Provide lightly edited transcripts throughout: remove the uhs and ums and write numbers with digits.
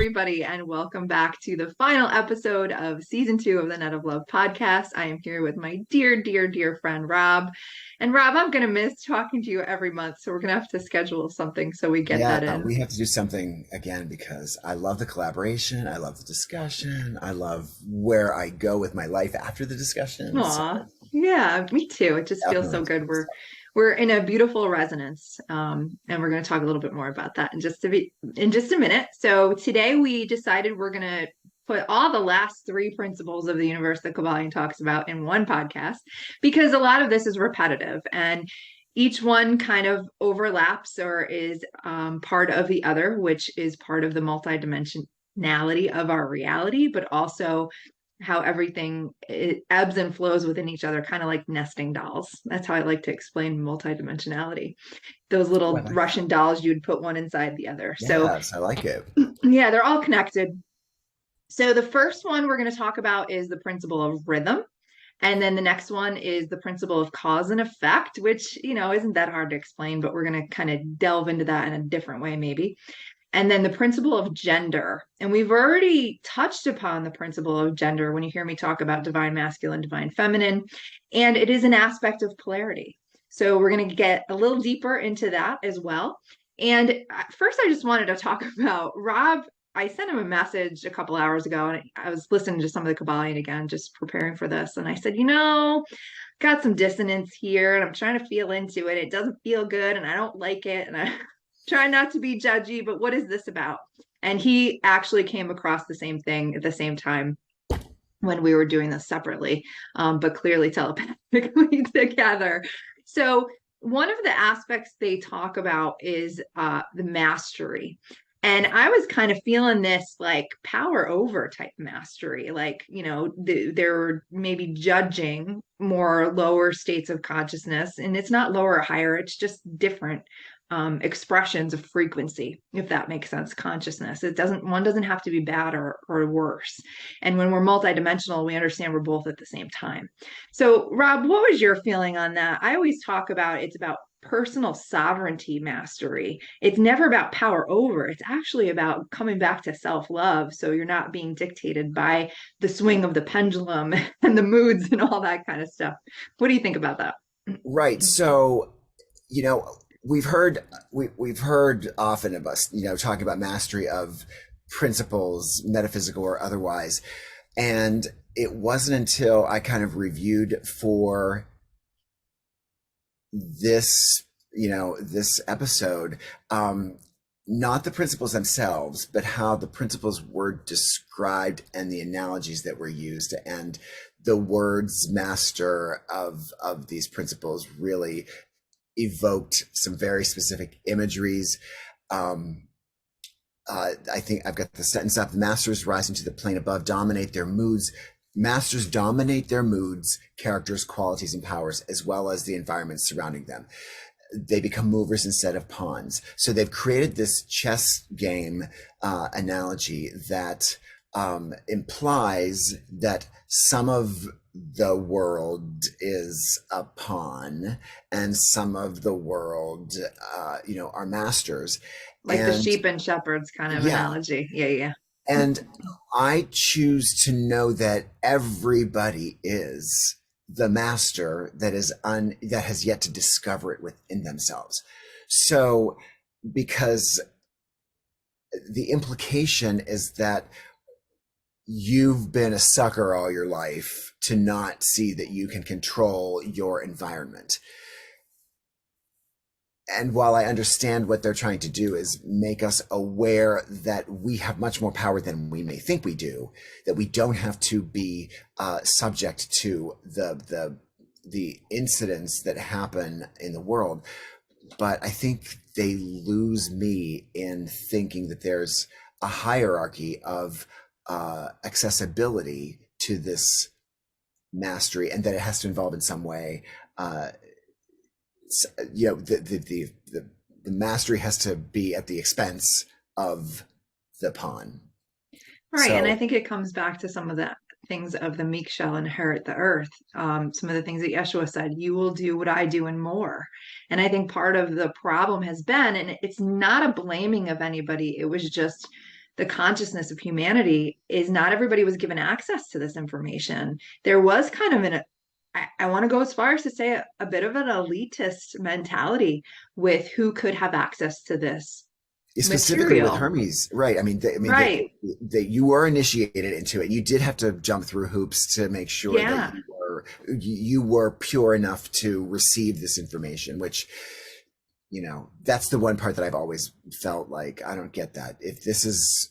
everybody, and welcome back to the final episode of season 2 of the Net of Love podcast. I am here with my dear, dear, dear friend Rob. And Rob, I'm going to miss talking to you every month, so we're going to have to schedule something so we get that Yeah, in. we have to do something again because I love the collaboration. I love the discussion. I love where I go with my life after the discussion. Aw, yeah, me too. It just feels so Definitely. good. We're in a beautiful resonance, and we're going to talk a little bit more about that in just a minute. So today we decided we're going to put all the last 3 principles of the universe that Kybalion talks about in one podcast because a lot of this is repetitive and each one kind of overlaps or is part of the other, which is part of the multidimensionality of our reality, but also how everything it ebbs and flows within each other, kind of like nesting dolls. That's how I like to explain multidimensionality. Those Oh, I little like that. Russian dolls, you'd put one inside the other. So, Yes, I like it. yeah, they're all connected. So, the first one we're going to talk about is the principle of rhythm. And then the next one is the principle of cause and effect, which, isn't that hard to explain, but we're going to kind of delve into that in a different way, maybe. And then the principle of gender. And we've already touched upon the principle of gender when you hear me talk about divine masculine, divine feminine. And it is an aspect of polarity. So we're going to get a little deeper into that as well. And first, I just wanted to talk about Rob. I sent him a message a couple hours ago, and I was listening to some of the Kybalion again, just preparing for this. And I said, got some dissonance here, and I'm trying to feel into it. It doesn't feel good, and I don't like it. And I try not to be judgy, but what is this about? And he actually came across the same thing at the same time when we were doing this separately, but clearly telepathically together. So one of the aspects they talk about is the mastery. And I was kind of feeling this like power over type mastery, like, they're maybe judging more lower states of consciousness. And it's not lower or higher, it's just different expressions of frequency, if that makes sense, consciousness. One doesn't have to be bad or worse. And when we're multidimensional, we understand we're both at the same time. So, Rob, what was your feeling on that? I always talk about it's about personal sovereignty mastery. It's never about power over. It's actually about coming back to self-love. So you're not being dictated by the swing of the pendulum and the moods and all that kind of stuff. What do you think about that? Right. So, you know, we've heard often of us, talking about mastery of principles, metaphysical or otherwise. And it wasn't until I kind of reviewed for this episode, not the principles themselves, but how the principles were described and the analogies that were used, and the words master of these principles really evoked some very specific imageries. I think I've got the sentence up: the masters rising to the plane above dominate their moods. Masters dominate their moods, characters, qualities, and powers, as well as the environment surrounding them. They become movers instead of pawns. So they've created this chess game analogy that implies that some of the world is a pawn and some of the world, are masters. Like the sheep and shepherds kind of Yeah, analogy. Yeah, yeah. and I choose to know that everybody is the master that has yet to discover it within themselves. So, because the implication is that you've been a sucker all your life to not see that you can control your environment. And while I understand what they're trying to do is make us aware that we have much more power than we may think we do, that we don't have to be subject to the incidents that happen in the world, but I think they lose me in thinking that there's a hierarchy of accessibility to this mastery, and that it has to involve in some way the mastery has to be at the expense of the pawn. Right. And I So think it comes back to some of the things of the meek shall inherit the earth. Some of the things that Yeshua said, you will do what I do and more. And I think part of the problem has been, and it's not a blaming of anybody, it was just the consciousness of humanity is not everybody was given access to this information. There was kind of I want to go as far as to say a bit of an elitist mentality with who could have access to this Specifically with material. Hermes, right? Right. That you were initiated into it. You did have to jump through hoops to make sure that Yeah. you were pure enough to receive this information, which, that's the one part that I've always felt like I don't get that. If this is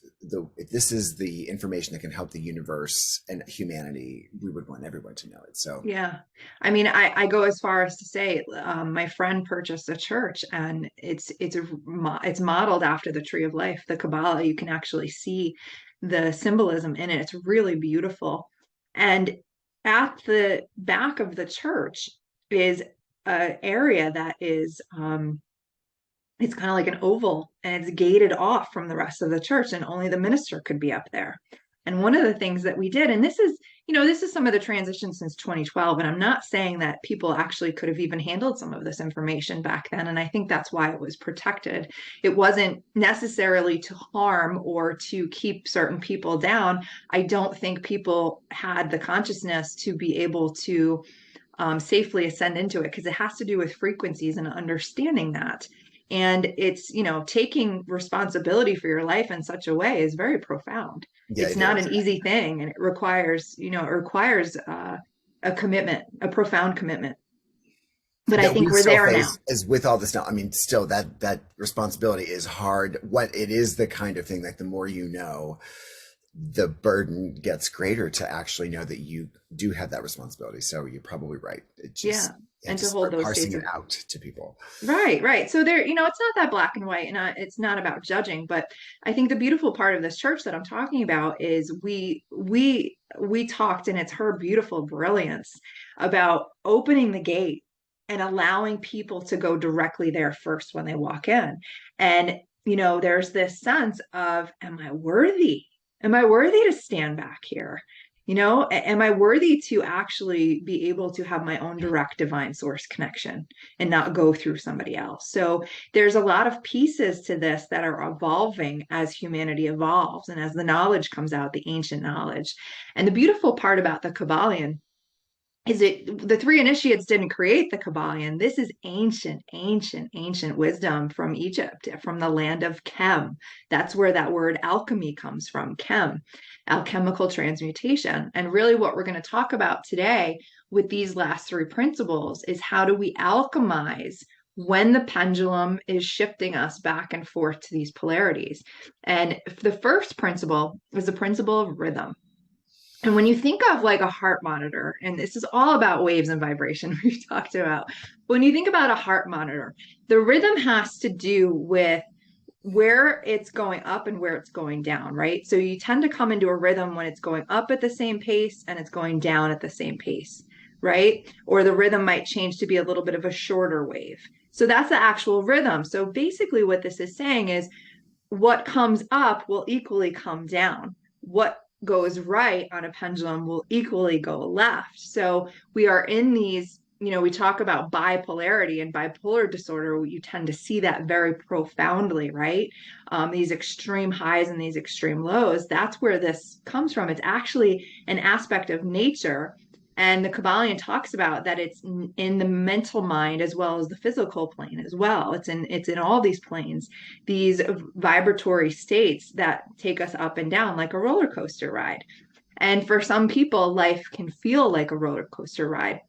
the information that can help the universe and humanity, we would want everyone to know it. So Yeah. I mean, I go as far as to say, my friend purchased a church, and it's modeled after the tree of life, the Kabbalah. You can actually see the symbolism in it. It's really beautiful. And at the back of the church is an area that is it's kind of like an oval, and it's gated off from the rest of the church, and only the minister could be up there. And one of the things that we did, and this is some of the transition since 2012, and I'm not saying that people actually could have even handled some of this information back then, and I think that's why it was protected. It wasn't necessarily to harm or to keep certain people down. I don't think people had the consciousness to be able to safely ascend into it, because it has to do with frequencies and understanding that. And it's, taking responsibility for your life in such a way is very profound. yeah, It's it not is. an easy thing, and it requires a commitment, a profound commitment. But I That we think we're still there now. face as with all this now. Still that responsibility is hard. What it is the kind of thing that the more you know, the burden gets greater to actually know that you do have that responsibility. So you're probably right. It Yeah. just you have And to to hold start those parsing states it of out to people. right, right. So there, it's not that black and white, and it's not about judging. But I think the beautiful part of this church that I'm talking about is we talked, and it's her beautiful brilliance about opening the gate and allowing people to go directly there first when they walk in. And there's this sense of, am I worthy? Am I worthy to stand back here? Am I worthy to actually be able to have my own direct divine source connection and not go through somebody else? So there's a lot of pieces to this that are evolving as humanity evolves and as the knowledge comes out, the ancient knowledge. And the beautiful part about the Kabbalion is the three initiates didn't create the Kabbalion. This is ancient, ancient, ancient wisdom from Egypt, from the land of Chem. That's where that word alchemy comes from, Chem, alchemical transmutation. And really, what we're going to talk about today with these last three principles is how do we alchemize when the pendulum is shifting us back and forth to these polarities. And the first principle is the principle of rhythm. And when you think of like a heart monitor, and this is all about waves and vibration we've talked about, when you think about a heart monitor, the rhythm has to do with where it's going up and where it's going down, right? So you tend to come into a rhythm when it's going up at the same pace and it's going down at the same pace, right? Or the rhythm might change to be a little bit of a shorter wave. So that's the actual rhythm. So basically, what this is saying is what comes up will equally come down. What goes right on a pendulum will equally go left. So we are in these, we talk about bipolarity and bipolar disorder. You tend to see that very profoundly, right? These extreme highs and these extreme lows. That's where this comes from. It's actually an aspect of nature. And the Kabbalion talks about that it's in the mental mind as well as the physical plane as well. It's in all these planes, these vibratory states that take us up and down like a roller coaster ride. And for some people, life can feel like a roller coaster ride.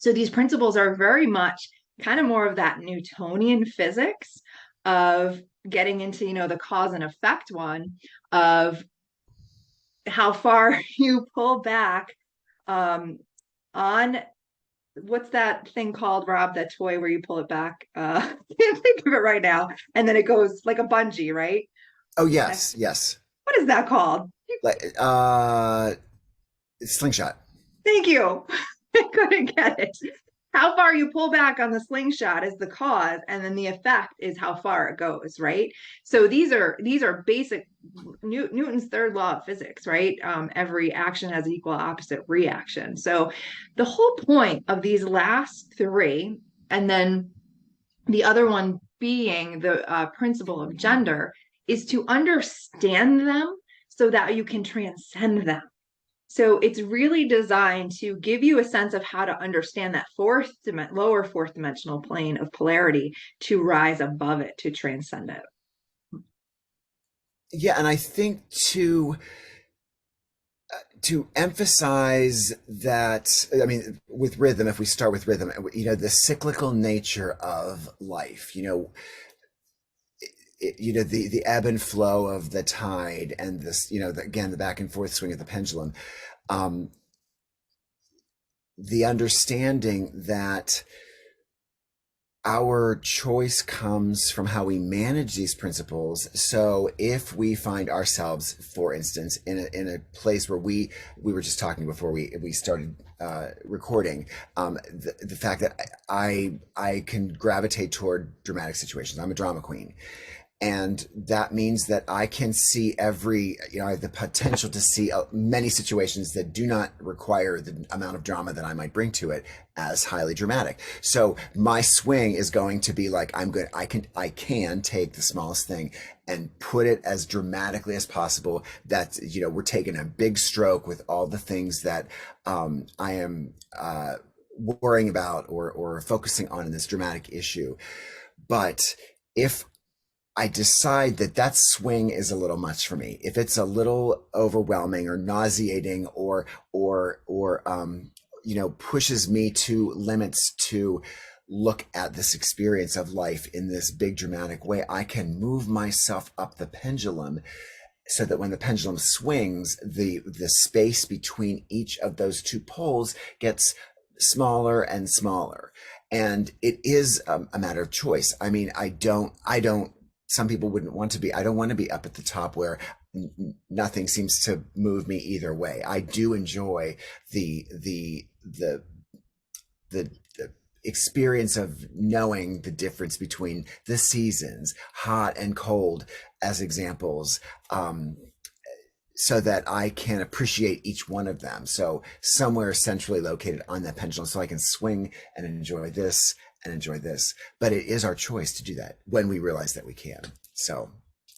So these principles are very much kind of more of that Newtonian physics of getting into, the cause and effect one of how far you pull back on what's that thing called, Rob? That toy where you pull it back? Can't think of it right now. And then it goes like a bungee, right? Oh I, yes, yes. what is that called? Like slingshot. Thank you. I couldn't get it. How far you pull back on the slingshot is the cause, and then the effect is how far it goes, right? So these are basic Newton's third law of physics, right? Every action has equal opposite reaction. So the whole point of these last three, and then the other one being the principle of gender, is to understand them so that you can transcend them. So it's really designed to give you a sense of how to understand that lower fourth dimensional plane of polarity, to rise above it, to transcend it. Yeah, and I think to emphasize that, I mean, with rhythm, if we start with rhythm, the cyclical nature of life, the ebb and flow of the tide, and this, again, the back and forth swing of the pendulum, um, the understanding that our choice comes from how we manage these principles. So if we find ourselves, for instance, in a place where we were just talking before we started recording, the fact that I can gravitate toward dramatic situations. I'm a drama queen. And that means that I can see I have the potential to see many situations that do not require the amount of drama that I might bring to it as highly dramatic. So my swing is going to be like, I can take the smallest thing and put it as dramatically as possible. That, we're taking a big stroke with all the things that I am worrying about or focusing on in this dramatic issue. But if I decide that swing is a little much for me, if it's a little overwhelming or nauseating, or pushes me to limits to look at this experience of life in this big dramatic way, I can move myself up the pendulum so that when the pendulum swings, the space between each of those two poles gets smaller and smaller. And it is a matter of choice. I mean, I don't, some people wouldn't want to be, I don't want to be up at the top where nothing seems to move me either way. I do enjoy the experience of knowing the difference between the seasons, hot and cold, as examples, so that I can appreciate each one of them. So somewhere centrally located on that pendulum, so I can swing and enjoy this and enjoy this. But it is our choice to do that when we realize that we can. So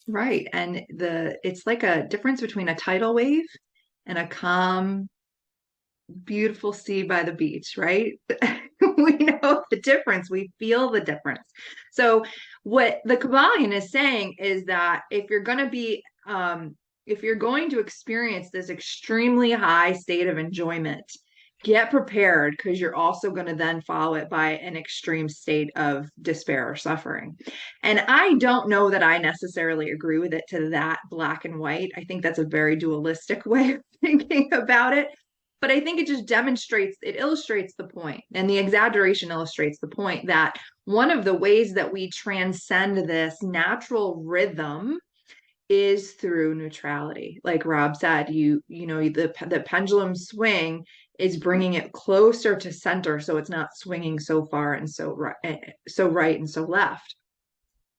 Right. And it's like a difference between a tidal wave and a calm, beautiful sea by the beach, right? We know the difference. We feel the difference. So what the Kabbalion is saying is that if you're going to experience this extremely high state of enjoyment, get prepared, because you're also going to then follow it by an extreme state of despair or suffering. And I don't know that I necessarily agree with it to that black and white. I think that's a very dualistic way of thinking about it. But I think it illustrates the point, and the exaggeration illustrates the point, that one of the ways that we transcend this natural rhythm is through neutrality. Like Rob said, the pendulum swing is bringing it closer to center, so it's not swinging so far and so right and so left.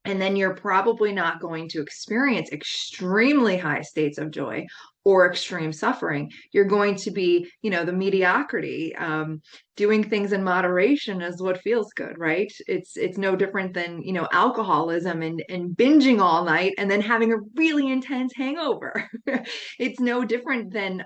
And then you're probably not going to experience extremely high states of joy or extreme suffering. You're going to be, the mediocrity. Doing things in moderation is what feels good, right? It's no different than, alcoholism and binging all night and then having a really intense hangover. It's no different than,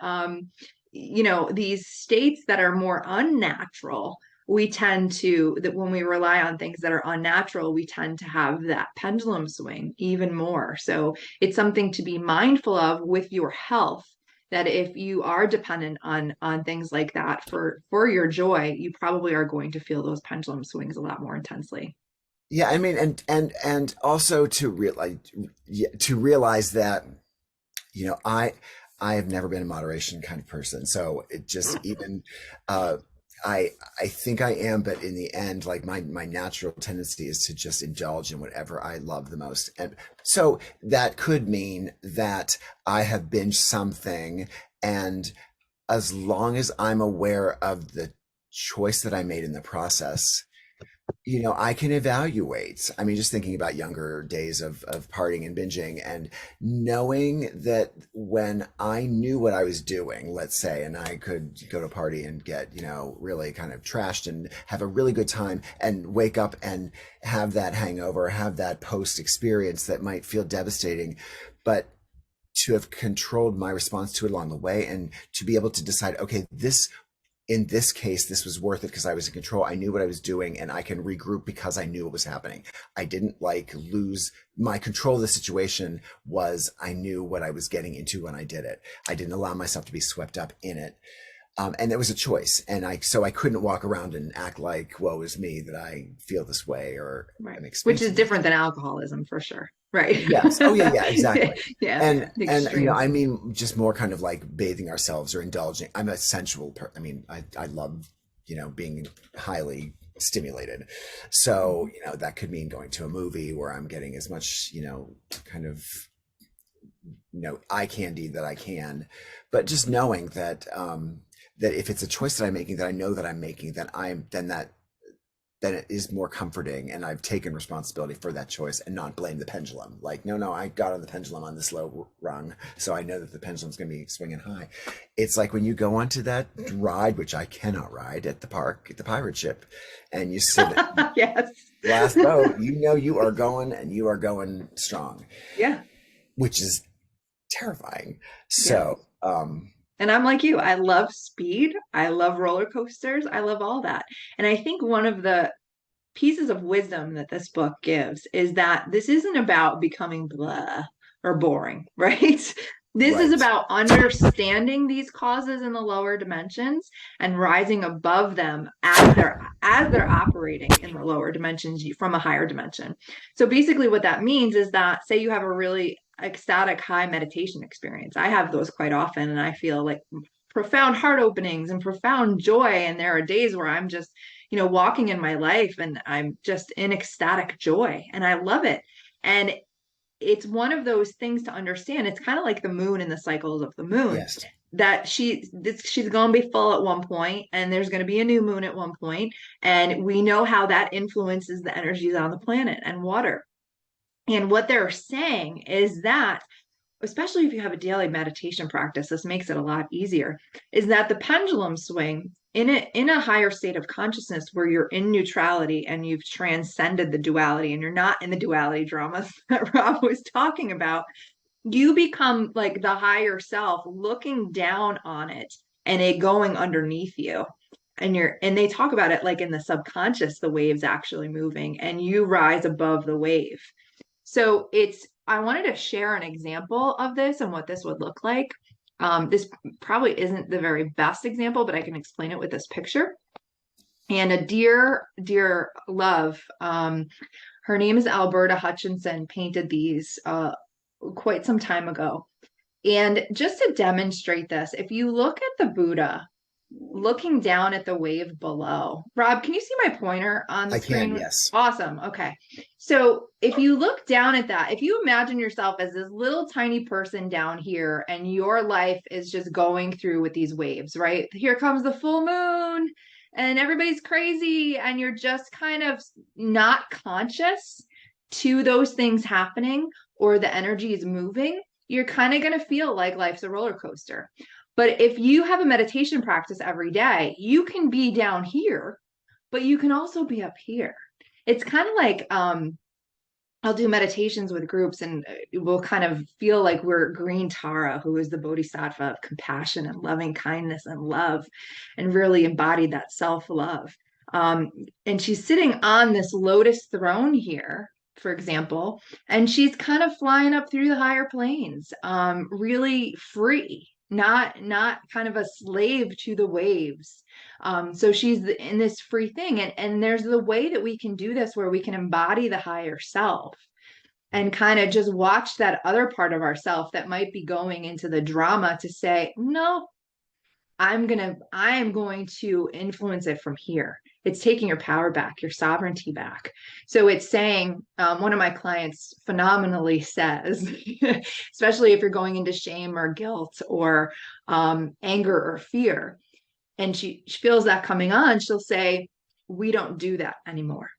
these states that are more unnatural. We tend to, that when we rely on things that are unnatural, we tend to have that pendulum swing even more. So it's something to be mindful of with your health, that if you are dependent on things like that for your joy, you probably are going to feel those pendulum swings a lot more intensely. yeah, I mean, and also to realize that, I have never been a moderation kind of person. So it just even uh I think I am, but in the end, like my natural tendency is to just indulge in whatever I love the most. And so that could mean that I have binged something, and as long as I'm aware of the choice that I made in the process, I can evaluate. I mean, just thinking about younger days of partying and binging and knowing that when I knew what I was doing, let's say, and I could go to a party and get, really kind of trashed and have a really good time and wake up and have that hangover, have that post experience that might feel devastating, but to have controlled my response to it along the way and to be able to decide, okay, in this case, this was worth it because I was in control. I knew what I was doing and I can regroup because I knew what was happening. I didn't lose my control of the situation. Was I knew what I was getting into when I did it. I didn't allow myself to be swept up in it. And it was a choice. And so I couldn't walk around and act like, woe is me that I feel this way or Right. I'm Which is experiencing different than alcoholism for sure. Right. Yes. Oh yeah, exactly. Yeah. And Extremes. I mean just more kind of like bathing ourselves or indulging. I'm a sensual I mean, I love, being highly stimulated. So, that could mean going to a movie where I'm getting as much, kind of, eye candy that I can, but just knowing that that if it's a choice that I'm making that I know that I'm making, then it is more comforting and I've taken responsibility for that choice and not blame the pendulum. Like, no, I got on the pendulum on this low rung, so I know that the pendulum's going to be swinging high. It's like when you go onto that ride, which I cannot ride at the park, at the pirate ship, and you sit Yes. last boat, you are going and you are going strong, Yeah. which is terrifying. Yeah. So, And I'm like you. I love speed. I love roller coasters. I love all that. And I think one of the pieces of wisdom that this book gives is that this isn't about becoming blah or boring, right? This is right. about understanding these causes in the lower dimensions and rising above them as they're operating in the lower dimensions from a higher dimension. So basically what that means is that say you have a really ecstatic high meditation experience. I have those quite often and I feel like profound heart openings and profound joy, and there are days where I'm just walking in my life and I'm just in ecstatic joy and I love it. And it's one of those things to understand. It's kind of like the moon and the cycles of the moon Yes. that she's going to be full at one point and there's going to be a new moon at one point, and we know how that influences the energies on the planet and water. And what they're saying is that, especially if you have a daily meditation practice, this makes it a lot easier, is that the pendulum swing in a higher state of consciousness where you're in neutrality and you've transcended the duality and you're not in the duality dramas that Rob was talking about, you become like the higher self looking down on it and it going underneath you. And they talk about it like in the subconscious, the waves actually moving and you rise above the wave. So I wanted to share an example of this and what this would look like. This probably isn't the very best example, but I can explain it with this picture. And a dear, dear love, her name is Alberta Hutchinson, painted these quite some time ago. And just to demonstrate this, if you look at the Buddha looking down at the wave below. Rob, can you see my pointer on the I can, screen? yes. Awesome. Okay. So if you look down at that, if you imagine yourself as this little tiny person down here and your life is just going through with these waves, right? Here comes the full moon and everybody's crazy and you're just kind of not conscious to those things happening or the energy is moving, you're kind of going to feel like life's a roller coaster. But if you have a meditation practice every day, you can be down here, but you can also be up here. It's kind of like I'll do meditations with groups and we'll kind of feel like we're Green Tara, who is the bodhisattva of compassion and loving kindness and love, and really embodied that self-love. And she's sitting on this lotus throne here, for example, and she's kind of flying up through the higher planes, really free, not kind of a slave to the waves. So she's in this free thing. And there's the way that we can do this where we can embody the higher self and kind of just watch that other part of ourself that might be going into the drama to say, no, I am going to influence it from here. It's taking your power back, your sovereignty back. So it's saying, one of my clients phenomenally says, especially if you're going into shame or guilt or anger or fear, and she feels that coming on, she'll say, we don't do that anymore.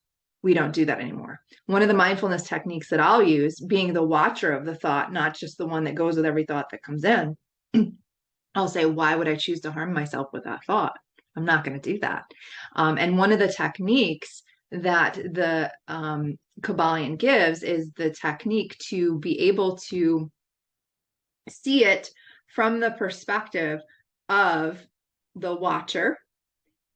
We don't do that anymore. One of the mindfulness techniques that I'll use, being the watcher of the thought, not just the one that goes with every thought that comes in, I'll say, why would I choose to harm myself with that thought? I'm not going to do that. And one of the techniques that the Kabbalion gives is the technique to be able to see it from the perspective of the watcher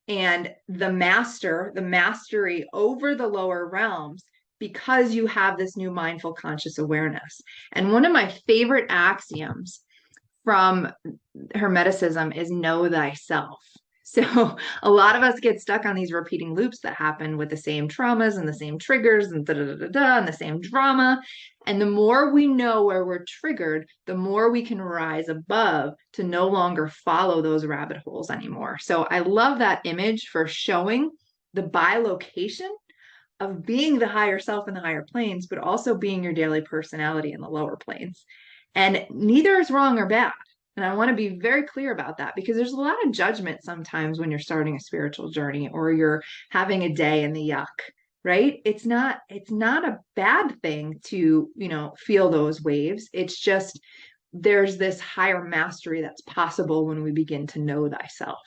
and the master, the mastery over the lower realms, because you have this new mindful conscious awareness. And one of my favorite axioms from hermeticism is know thyself. So a lot of us get stuck on these repeating loops that happen with the same traumas and the same triggers and and the same drama. And the more we know where we're triggered, the more we can rise above to no longer follow those rabbit holes anymore. So I love that image for showing the bilocation of being the higher self in the higher planes, but also being your daily personality in the lower planes. And neither is wrong or bad. And I want to be very clear about that, because there's a lot of judgment sometimes when you're starting a spiritual journey or you're having a day in the yuck, right? It's not a bad thing to, feel those waves. It's just there's this higher mastery that's possible when we begin to know thyself.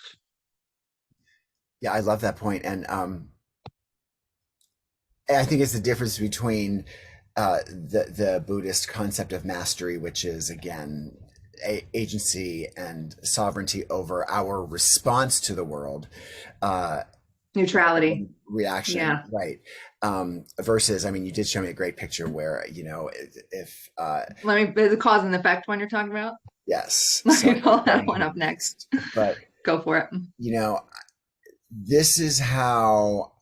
Yeah, I love that point. And I think it's the difference between the Buddhist concept of mastery, which is again agency and sovereignty over our response to the world, uh, Neutrality. reaction, Yeah. right? Versus, I mean, you did show me a great picture where if Is it cause and effect one you're talking about? yes, Let so me pull that one brain up next. but Go for it. you know this is how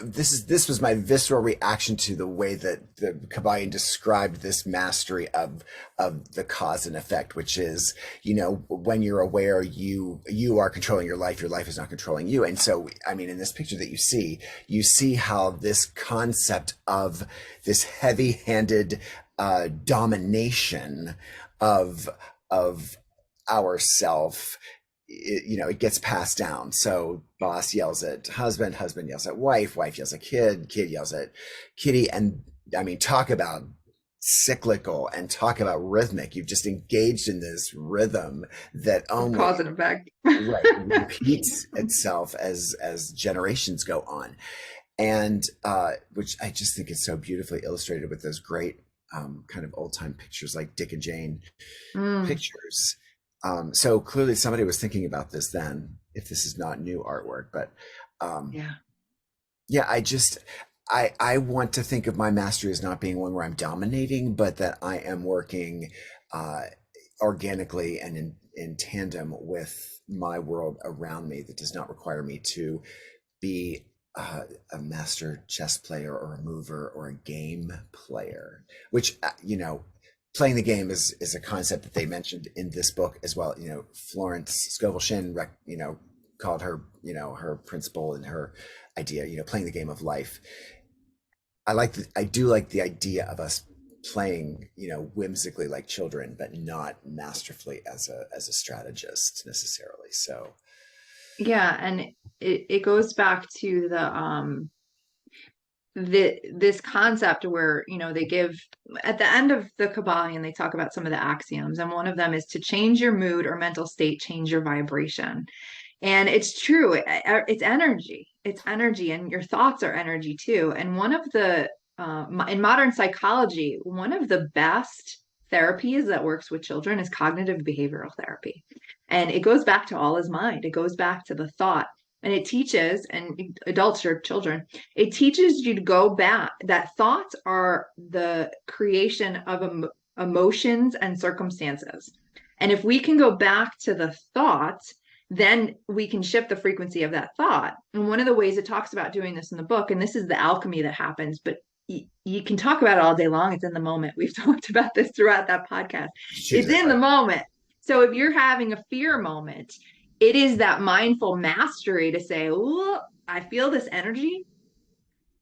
this was my visceral reaction to the way that the Kabbalion described this mastery of the cause and effect, which is, when you're aware, you are controlling your life is not controlling you. And so, I mean, in this picture that you see how this concept of this heavy-handed domination of of ourself, it gets passed down. So boss yells at husband, husband yells at wife, wife yells at kid, kid yells at kitty. And I mean, talk about cyclical and talk about rhythmic. You've just engaged in this rhythm that only Cause and effect. right repeats itself as generations go on. And which I just think is so beautifully illustrated with those great kind of old time pictures like Dick and Jane Mm, pictures. So clearly somebody was thinking about this then, if this is not new artwork. But um, yeah. yeah, I want to think of my mastery as not being one where I'm dominating, but that I am working uh, organically and in tandem with my world around me, that does not require me to be a master chess player or a mover or a game player, which, playing the game is a concept that they mentioned in this book as well. Florence Scovel Shinn, called her, her principle and her idea, playing the game of life. I do like the idea of us playing, whimsically like children, but not masterfully as a strategist necessarily. So Yeah. And it goes back to this concept where, they give at the end of the Kabbalion, they talk about some of the axioms. And one of them is to change your mood or mental state, change your vibration. And it's true. It's energy. It's energy, and your thoughts are energy too. And one of the in modern psychology, one of the best therapies that works with children is cognitive behavioral therapy, and it goes back to all is mind. It goes back to the thought, and it teaches, and adults or children, it teaches you to go back. That thoughts are the creation of emotions and circumstances, and if we can go back to the thoughts, then we can shift the frequency of that thought. And one of the ways it talks about doing this in the book, and this is the alchemy that happens, but you can talk about it all day long. It's in the moment. We've talked about this throughout that podcast. choose It's it in the right. moment. So if you're having a fear moment, it is that mindful mastery to say, oh, I feel this energy.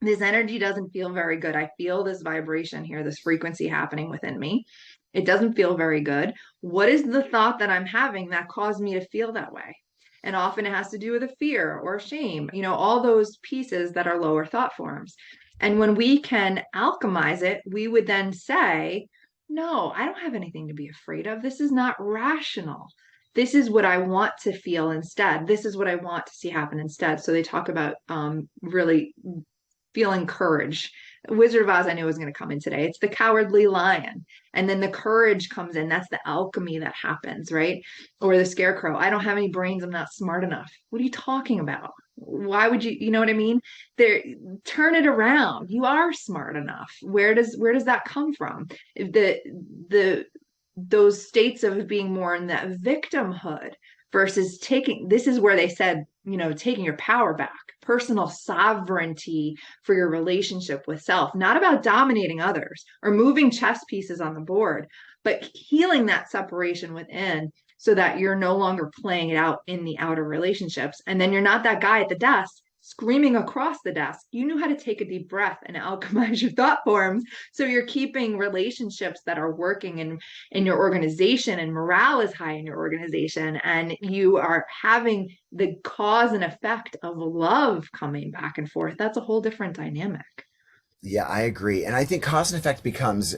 This energy doesn't feel very good. I feel this vibration here, this frequency happening within me. It doesn't feel very good. What is the thought that I'm having that caused me to feel that way? And often it has to do with a fear or shame, all those pieces that are lower thought forms. And when we can alchemize it, we would then say, no, I don't have anything to be afraid of. This is not rational. This is what I want to feel instead. This is what I want to see happen instead. So they talk about really feeling courage. Wizard of Oz, I knew was going to come in today. It's the cowardly lion. And then the courage comes in. That's the alchemy that happens, right? Or the scarecrow. I don't have any brains. I'm not smart enough. What are you talking about? Why would you know what I mean? There, turn it around. You are smart enough. Where does that come from? The those states of being more in that victimhood versus taking, this is where they said, taking your power back, personal sovereignty for your relationship with self, not about dominating others or moving chess pieces on the board, but healing that separation within so that you're no longer playing it out in the outer relationships. And then you're not that guy at the desk screaming across the desk. You knew how to take a deep breath and alchemize your thought forms. So you're keeping relationships that are working in your organization, and morale is high in your organization, and you are having the cause and effect of love coming back and forth. That's a whole different dynamic. Yeah, I agree. And I think cause and effect becomes,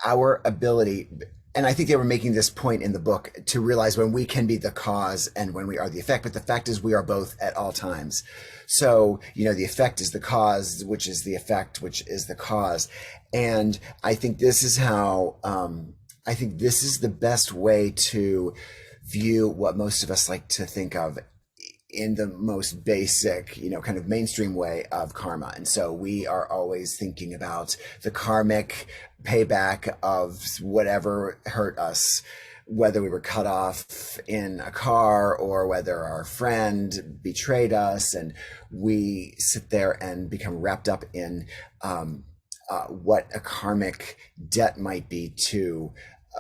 our ability, and I think they were making this point in the book, to realize when we can be the cause and when we are the effect. But the fact is we are both at all times. So, the effect is the cause, which is the effect, which is the cause. And I think this is how, I think this is the best way to view what most of us like to think of in the most basic, kind of mainstream way of karma. And so we are always thinking about the karmic payback of whatever hurt us, whether we were cut off in a car or whether our friend betrayed us. And we sit there and become wrapped up in what a karmic debt might be to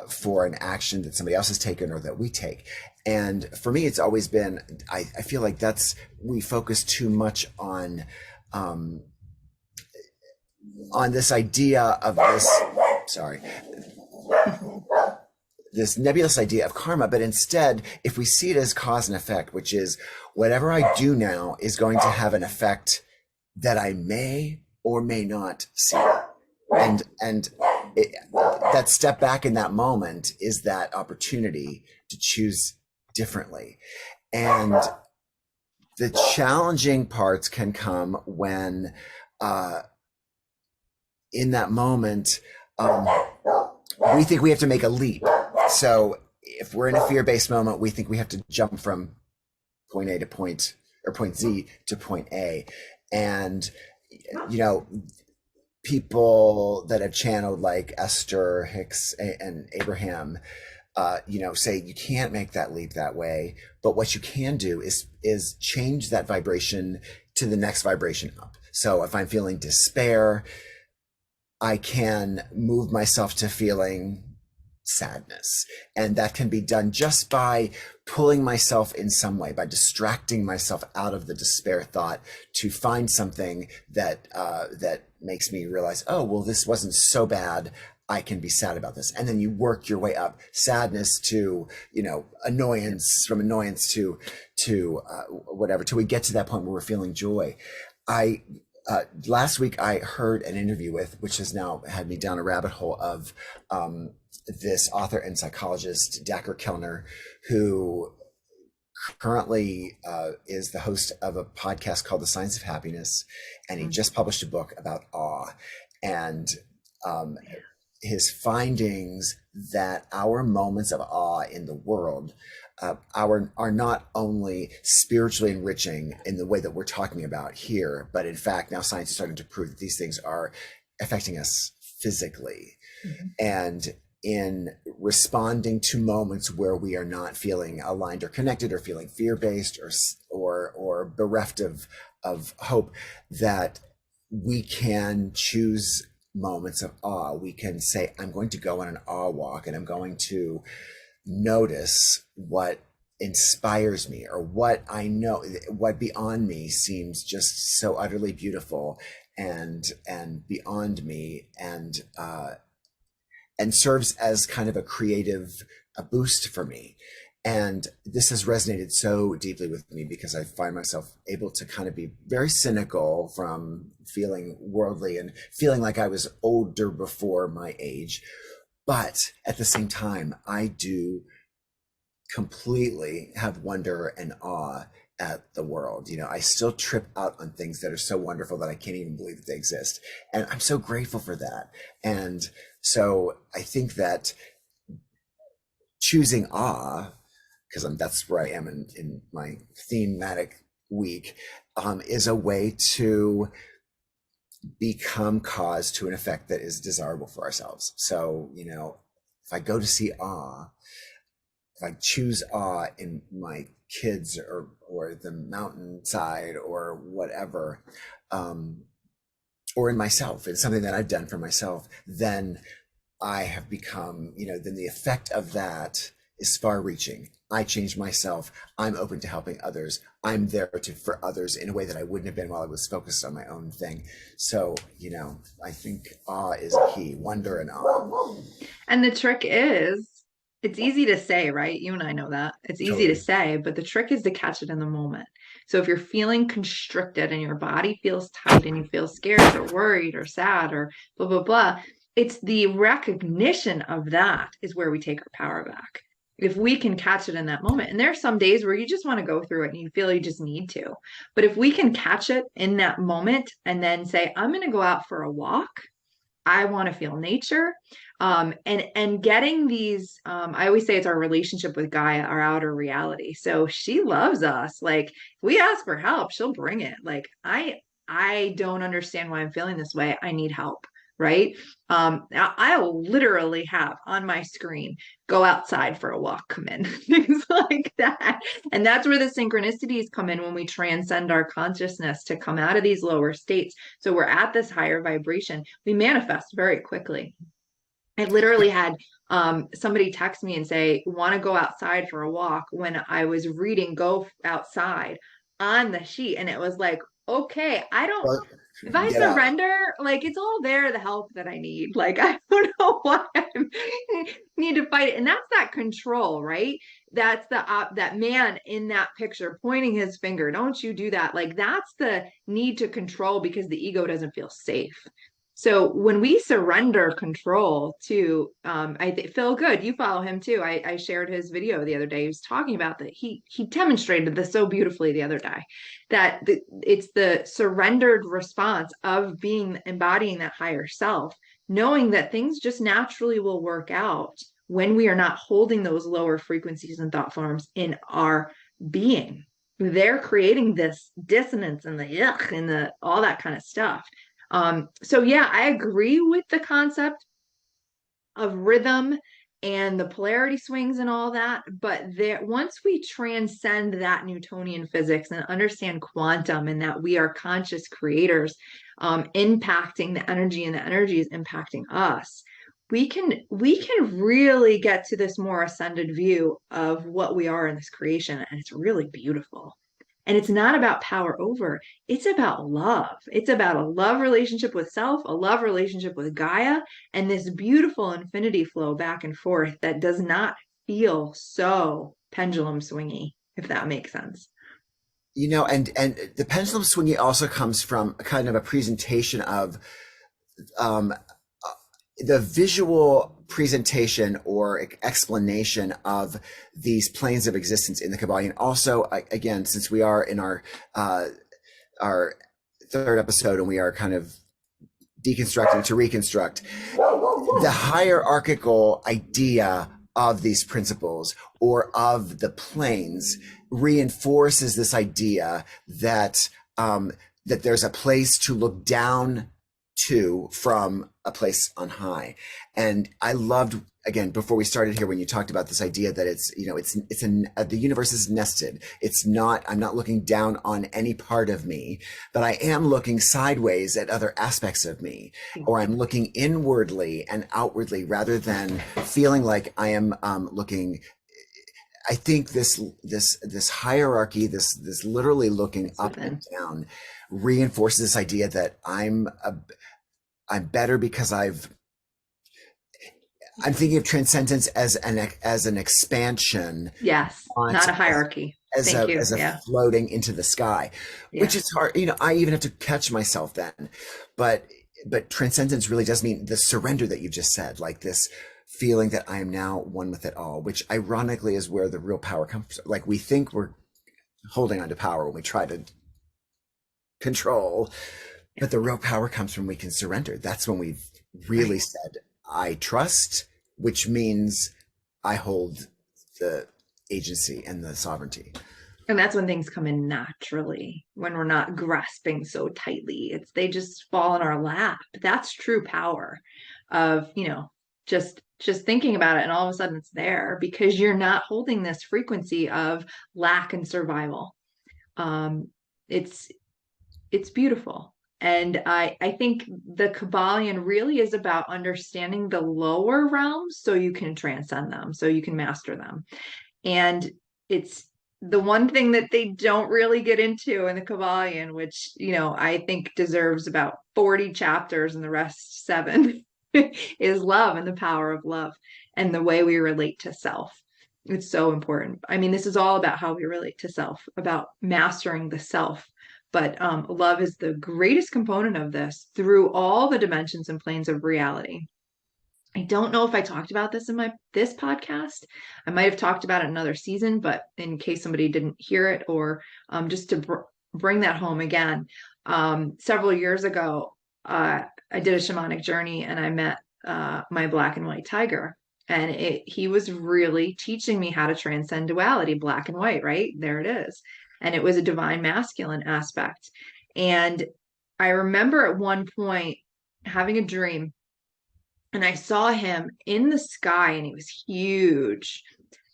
for an action that somebody else has taken or that we take. And for me, it's always been, I feel like we focus too much on this idea of this nebulous idea of karma. But instead, if we see it as cause and effect, which is whatever I do now is going to have an effect that I may or may not see. And that step back in that moment is that opportunity to choose differently. And the challenging parts can come when in that moment we think we have to make a leap. So if we're in a fear-based moment, we think we have to jump from point A to point Z to point A. And people that have channeled like Esther Hicks and Abraham say you can't make that leap that way, but what you can do is change that vibration to the next vibration up. So if I'm feeling despair, I can move myself to feeling sadness, and that can be done just by pulling myself in some way, by distracting myself out of the despair thought to find something that makes me realize, oh well, this wasn't so bad, I can be sad about this. And then you work your way up, sadness to annoyance, from annoyance to whatever, till we get to that point where we're feeling joy. Last week I heard an interview which has now had me down a rabbit hole of this author and psychologist, Dacher Kellner, who currently is the host of a podcast called The Science of Happiness. And he just published a book about awe. And his findings that our moments of awe in the world are not only spiritually enriching in the way that we're talking about here, but in fact, now science is starting to prove that these things are affecting us physically. Mm-hmm. And in responding to moments where we are not feeling aligned or connected, or feeling fear-based or bereft of hope, that we can choose moments of awe. We can say, I'm going to go on an awe walk, and I'm going to notice what inspires me, or what I know, what beyond me seems just so utterly beautiful and beyond me, and serves as kind of a creative boost for me. And this has resonated so deeply with me because I find myself able to kind of be very cynical from feeling worldly and feeling like I was older before my age. But at the same time, I do completely have wonder and awe at the world. You know, I still trip out on things that are so wonderful that I can't even believe that they exist. And I'm so grateful for that. And so I think that choosing awe, because that's where I am in my thematic week, is a way to become cause to an effect that is desirable for ourselves. So, you know, if I go to see awe, if I choose awe in my kids or the mountainside or whatever, or in myself, it's something that I've done for myself, then I have become, you know, then the effect of that is far reaching. I changed myself. I'm open to helping others. I'm there for others in a way that I wouldn't have been while I was focused on my own thing. So, you know, I think awe is key, wonder and awe. And the trick is, it's easy to say, right? You and I know that. It's easy to Totally. say, but the trick is to catch it in the moment. So if you're feeling constricted and your body feels tight and you feel scared or worried or sad or blah, blah, blah, it's the recognition of that is where we take our power back. If we can catch it in that moment. And there are some days where you just want to go through it and you feel you just need to. But if we can catch it in that moment and then say, I'm going to go out for a walk. I want to feel nature. And getting these, I always say it's our relationship with Gaia, our outer reality. So she loves us. Like if we ask for help, she'll bring it. Like I don't understand why I'm feeling this way. I need help. Right. I'll literally have on my screen, go outside for a walk, come in, things like that. And that's where the synchronicities come in when we transcend our consciousness to come out of these lower states. So we're at this higher vibration. We manifest very quickly. I literally had somebody text me and say, want to go outside for a walk when I was reading Go Outside on the sheet. And it was like, okay, I don't, Well, if I get out. surrender, like it's all there, the help that I need. Like I don't know why I need to fight it. And that's that control, right? That's the that man in that picture pointing his finger. Don't you do that. Like that's the need to control because the ego doesn't feel safe. So when we surrender control to, Phil Good, you follow him too. I shared his video the other day. He was talking about that. He demonstrated this so beautifully the other day, that it's the surrendered response of being embodying that higher self, knowing that things just naturally will work out when we are not holding those lower frequencies and thought forms in our being. They're creating this dissonance and the yuck and the all that kind of stuff. So yeah, I agree with the concept of rhythm and the polarity swings and all that, but there once we transcend that Newtonian physics and understand quantum and that we are conscious creators, impacting the energy and the energy is impacting us, we can really get to this more ascended view of what we are in this creation, and it's really beautiful. And it's not about power over, it's about love. It's about a love relationship with self, a love relationship with Gaia, and this beautiful infinity flow back and forth that does not feel so pendulum swingy, if that makes sense. You know, and the pendulum swinging also comes from a kind of a presentation of um, the visual presentation or explanation of these planes of existence in the Kabbalion. Also, again, since we are in our third episode and we are kind of deconstructing to reconstruct, the hierarchical idea of these principles or of the planes reinforces this idea that that there's a place to look down to from a place on high. And I loved, again, before we started here, when you talked about this idea that it's, you know, the universe is nested. It's not, I'm not looking down on any part of me, but I am looking sideways at other aspects of me, or I'm looking inwardly and outwardly rather than feeling like I am looking. I think this hierarchy, this literally looking up and down, reinforces this idea that I'm better because I'm thinking of transcendence as an expansion, Yes, not not a hierarchy. Thank you. as a Yeah. floating into the sky, which Yeah. is hard. I even have to catch myself then, but transcendence really does mean the surrender that you just said, like this feeling that I am now one with it all, which ironically is where the real power comes. Like we think we're holding on to power when we try to control, but the real power comes when we can surrender. That's when we've really Right. said, I trust, which means I hold the agency and the sovereignty. And that's when things come in naturally, when we're not grasping so tightly. It's they just fall in our lap. That's true power of, just thinking about it and all of a sudden it's there because you're not holding this frequency of lack and survival. Um, it's it's beautiful. And I think the Kabbalion really is about understanding the lower realms so you can transcend them, so you can master them. And it's the one thing that they don't really get into in the Kabbalion, which, I think deserves about 40 chapters and the rest seven, is love and the power of love and the way we relate to self. It's so important. I mean, this is all about how we relate to self, about mastering the self. But love is the greatest component of this through all the dimensions and planes of reality. I don't know if I talked about this in my this podcast. I might have talked about it in another season, but in case somebody didn't hear it, or just to bring that home again, several years ago, I did a shamanic journey and I met my black and white tiger, and he was really teaching me how to transcend duality, black and white. Right there it is, and it was a divine masculine aspect. And I remember at one point having a dream and I saw him in the sky and he was huge.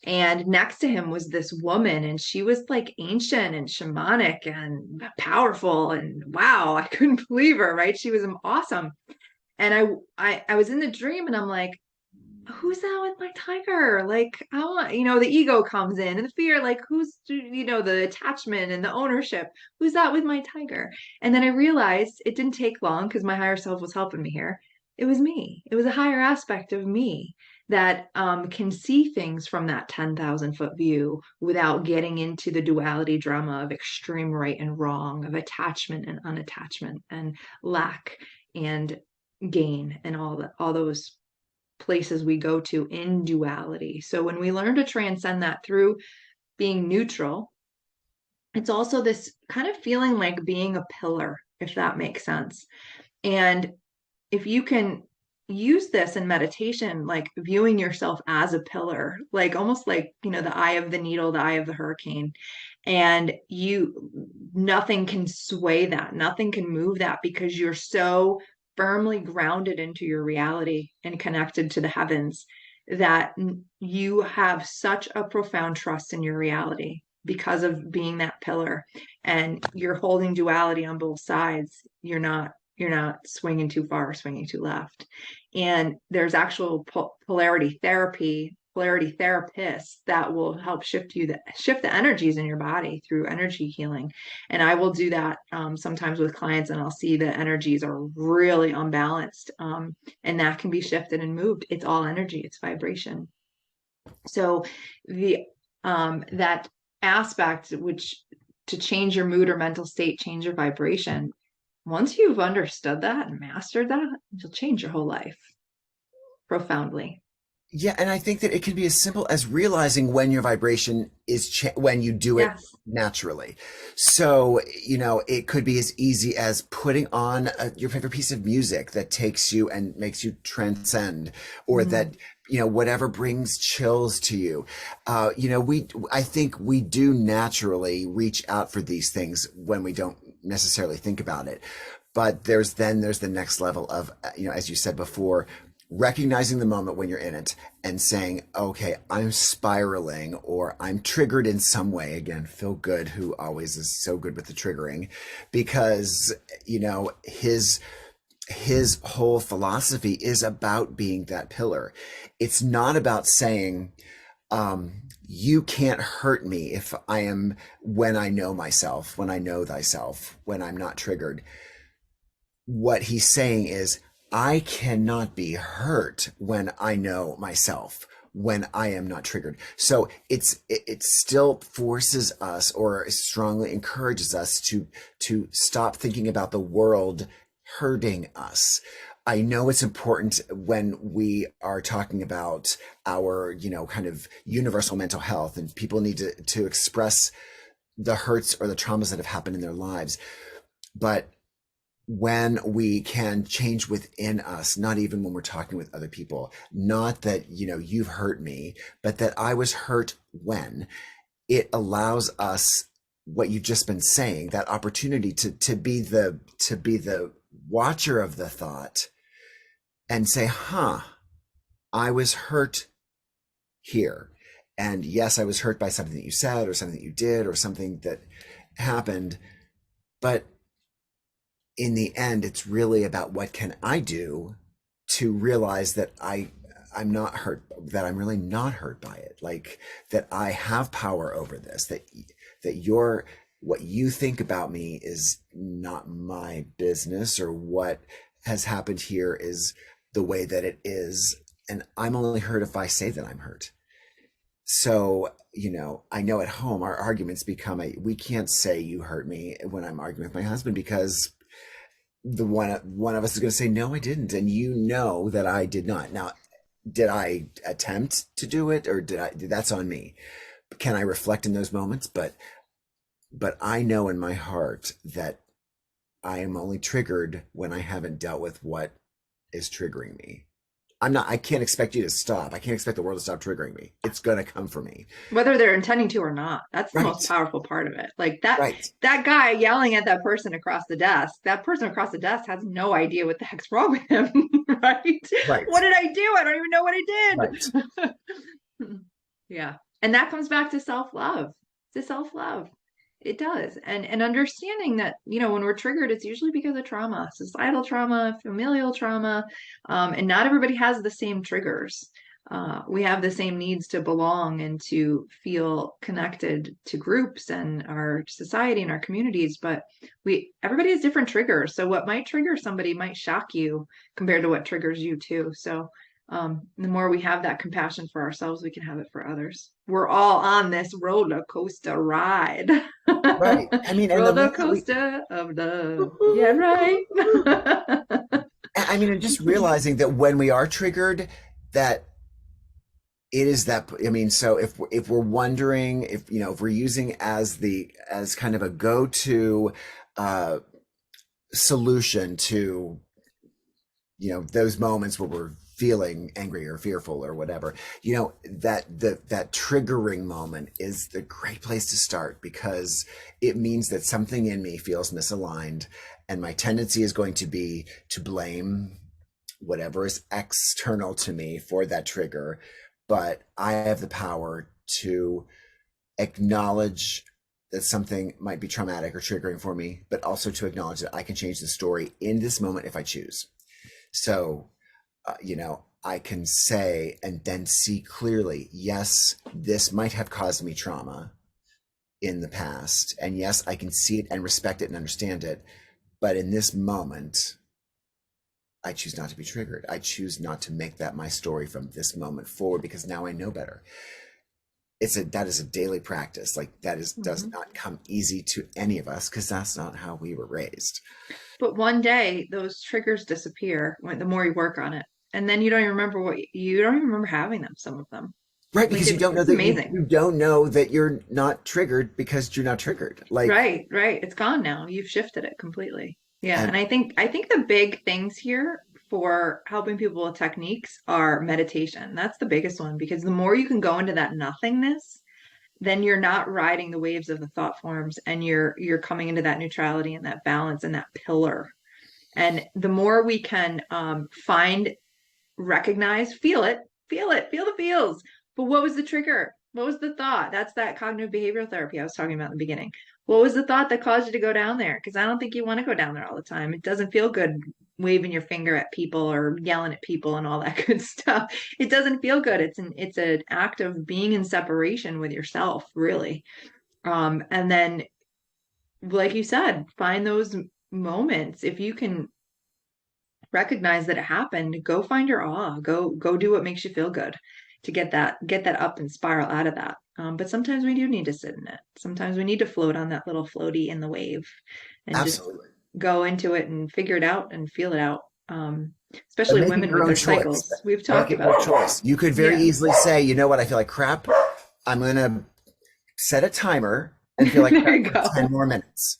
And next to him was this woman, and she was like ancient and shamanic and powerful. And wow, I couldn't believe her, right? She was awesome. And I was in the dream and I'm like, who's that with my tiger? Like, I want, the ego comes in and the fear, like, the attachment and the ownership. Who's that with my tiger? And then I realized it didn't take long because my higher self was helping me here. It was me. It was a higher aspect of me that can see things from that 10,000-foot view without getting into the duality drama of extreme right and wrong, of attachment and unattachment, and lack and gain, and all those places we go to in duality. So when we learn to transcend that through being neutral, it's also this kind of feeling like being a pillar, if that makes sense. And if you can use this in meditation, like viewing yourself as a pillar, like almost like, the eye of the needle, the eye of the hurricane, and nothing can sway that, nothing can move that because you're so firmly grounded into your reality and connected to the heavens that you have such a profound trust in your reality because of being that pillar, and you're holding duality on both sides. You're not swinging too far or swinging too left. And there's actual polarity therapy, polarity therapists that will help shift the energies in your body through energy healing. And I will do that sometimes with clients, and I'll see the energies are really unbalanced, and that can be shifted and moved. It's all energy, it's vibration. So the that aspect, which to change your mood or mental state, change your vibration, once you've understood that and mastered that, you'll change your whole life profoundly. Yeah, and I think that it can be as simple as realizing when your vibration is when you do it Yes. naturally. So, it could be as easy as putting on your favorite piece of music that takes you and makes you transcend, or Mm. that, whatever brings chills to you. I think we do naturally reach out for these things when we don't necessarily think about it. But there's the next level of, as you said before, recognizing the moment when you're in it and saying, okay, I'm spiraling or I'm triggered in some way. Again, Phil Good, who always is so good with the triggering, because, his whole philosophy is about being that pillar. It's not about saying, you can't hurt me if I am, when I know myself, when I know thyself, when I'm not triggered. What he's saying is, I cannot be hurt when I know myself, when I am not triggered. So it still forces us, or strongly encourages us to stop thinking about the world hurting us. I know it's important when we are talking about our, kind of universal mental health, and people need to express the hurts or the traumas that have happened in their lives. But when we can change within us, not even when we're talking with other people, not that, you've hurt me, but that I was hurt when, it allows us, what you've just been saying, that opportunity to be the watcher of the thought and say, I was hurt here. And yes, I was hurt by something that you said or something that you did or something that happened. But in the end, it's really about what can I do to realize that I'm not hurt, that I'm really not hurt by it. Like, that I have power over this, that what you think about me is not my business, or what has happened here is the way that it is. And I'm only hurt if I say that I'm hurt. So, I know at home our arguments become we can't say you hurt me when I'm arguing with my husband, because the one of us is going to say, no, I didn't, and you know that I did not. Now, did I attempt to do it, or that's on me? Can I reflect in those moments? But I know in my heart that I am only triggered when I haven't dealt with what is triggering me. I can't expect you to stop. I can't expect the world to stop triggering me. It's going to come for me. Whether they're intending to or not. That's the most Right. powerful part of it. Like that Right. that guy yelling at that person across the desk, that person across the desk has no idea what the heck's wrong with him, right? Right. What did I do? I don't even know what Right. I did. Yeah. And that comes back to self-love. To self-love. It does. And understanding that, when we're triggered, it's usually because of trauma, societal trauma, familial trauma. And not everybody has the same triggers. We have the same needs to belong and to feel connected to groups and our society and our communities, but everybody has different triggers. So what might trigger somebody might shock you compared to what triggers you too. So the more we have that compassion for ourselves, we can have it for others. We're all on this roller coaster ride. Right. I mean, and the more Roller that we, coaster of love. Yeah, right. I mean, and just realizing that when we are triggered, that it is that, I mean, so if we're wondering, if we're using as kind of a go-to uh solution to, those moments where we're feeling angry or fearful or whatever, that triggering moment is the great place to start, because it means that something in me feels misaligned, and my tendency is going to be to blame whatever is external to me for that trigger. But I have the power to acknowledge that something might be traumatic or triggering for me, but also to acknowledge that I can change the story in this moment if I choose. So, I can say and then see clearly, yes, this might have caused me trauma in the past. And yes, I can see it and respect it and understand it. But in this moment, I choose not to be triggered. I choose not to make that my story from this moment forward, because now I know better. That is a daily practice. Like, does Mhm. not come easy to any of us, because that's not how we were raised. But one day those triggers disappear the more you work on it. And then you don't even remember you don't even remember having them, some of them. Right, Like because you don't know it's that you amazing. you don't know that you're not triggered because you're not triggered. Like, Right, right. It's gone now. You've shifted it completely. Yeah, and and I think the big things here for helping people with techniques are meditation. That's the biggest one, because the more you can go into that nothingness, then you're not riding the waves of the thought forms, and you're coming into that neutrality and that balance and that pillar. And the more we can find, recognize, feel it, feel the feels. But what was the trigger? What was the thought? That's that cognitive behavioral therapy I was talking about in the beginning. What was the thought that caused you to go down there? Because I don't think you want to go down there all the time. It doesn't feel good waving your finger at people or yelling at people and all that good stuff. It doesn't feel good. It's an act of being in separation with yourself, really. And then, like you said, find those moments. If you can recognize that it happened. Go find your awe. Go do what makes you feel good to get that up and spiral out of that. But sometimes we do need to sit in it. Sometimes we need to float on that little floaty in the wave and just Absolutely. go into it and figure it out and feel it out. But Especially make it women your with own their choice. cycles. We've Make talked it about your this. choice. You could very Yeah. easily say, you know what, I feel like crap. I'm going to set a timer and feel like There crap you for 10 go. more minutes.